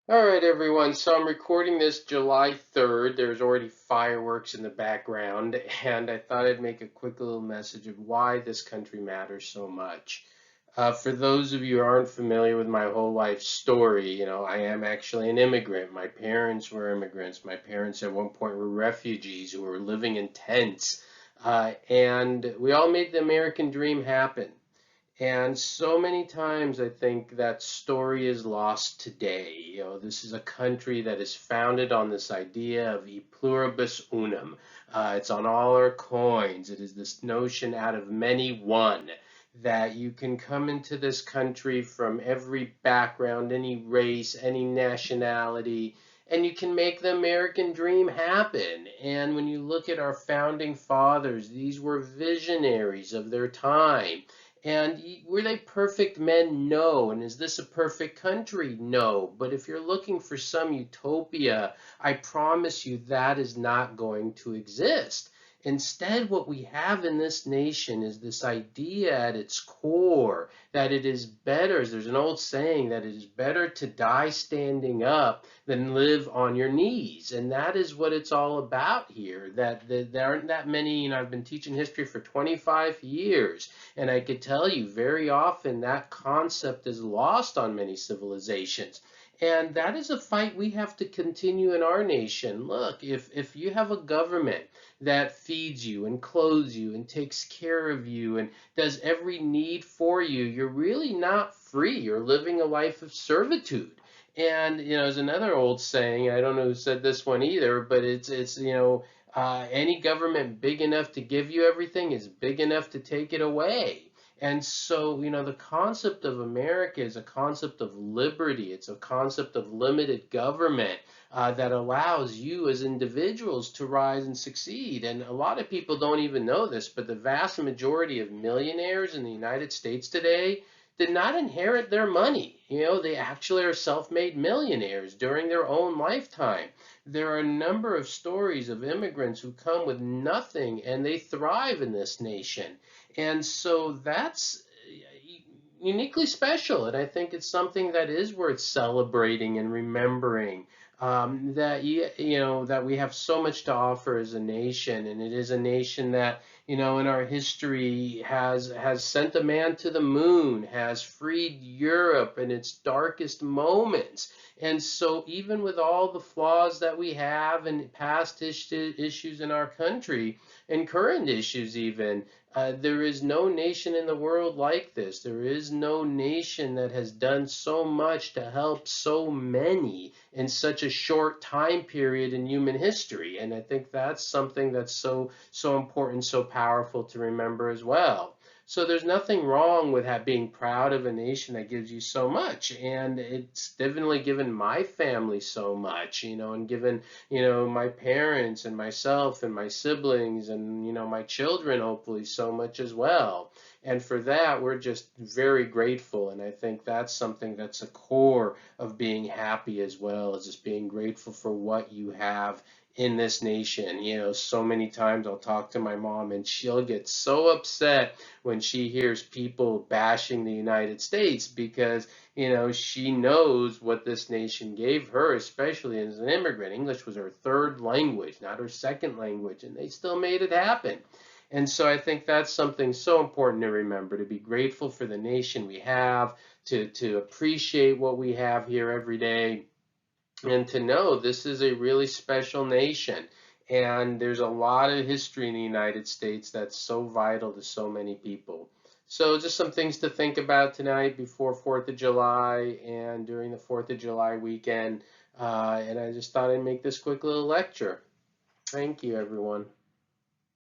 All right, everyone. So I'm recording this July 3rd. There's already fireworks in the background, and I thought I'd make a quick little message of why this country matters so much. For those of you who aren't familiar with my whole life story, I am actually an immigrant. My parents were immigrants. My parents at one point were refugees who were living in tents, and we all made the American dream happen. And so many times I think that story is lost today. This is a country that is founded on this idea of e pluribus unum. It's on all our coins. It is this notion out of many one that you can come into this country from every background, any race, any nationality, and you can make the American dream happen. And when you look at our founding fathers, these were visionaries of their time. And were they perfect men? No. And is this a perfect country? No. But if you're looking for some utopia, I promise you that is not going to exist. Instead, what we have in this nation is this idea at its core that it is better, there's an old saying that it is better to die standing up than live on your knees. And that is what it's all about here. That there aren't that many, I've been teaching history for 25 years, and I could tell you very often that concept is lost on many civilizations. And that is a fight we have to continue in our nation. Look, if you have a government that feeds you and clothes you and takes care of you and does every need for you, you're really not free. You're living a life of servitude. And there's another old saying. I don't know who said this one either, but any government big enough to give you everything is big enough to take it away. And so, the concept of America is a concept of liberty. It's a concept of limited government that allows you as individuals to rise and succeed. And a lot of people don't even know this, but the vast majority of millionaires in the United States today did not inherit their money. They actually are self-made millionaires during their own lifetime. There are a number of stories of immigrants who come with nothing and they thrive in this nation. And so that's uniquely special. And I think it's something that is worth celebrating and remembering. That we have so much to offer as a nation, and it is a nation that in our history has sent a man to the moon, has freed Europe in its darkest moments. And so even with all the flaws that we have and past issues in our country and current issues even, there is no nation in the world like this. There is no nation that has done so much to help so many in such a short time period in human history. And I think that's something that's so important, so powerful to remember as well. So there's nothing wrong with being proud of a nation that gives you so much. And it's definitely given my family so much, and given, my parents and myself and my siblings and, my children, hopefully, so much as well. And for that, we're just very grateful. And I think that's something that's a core of being happy as well, as just being grateful for what you have in this nation. So many times I'll talk to my mom and she'll get so upset when she hears people bashing the United States because, she knows what this nation gave her, especially as an immigrant. English was her third language, not her second language, and they still made it happen. And so I think that's something so important to remember, to be grateful for the nation we have, to appreciate what we have here every day, and to know this is a really special nation. And there's a lot of history in the United States that's so vital to so many people. So just some things to think about tonight before 4th of July and during the 4th of July weekend. And I just thought I'd make this quick little lecture. Thank you, everyone.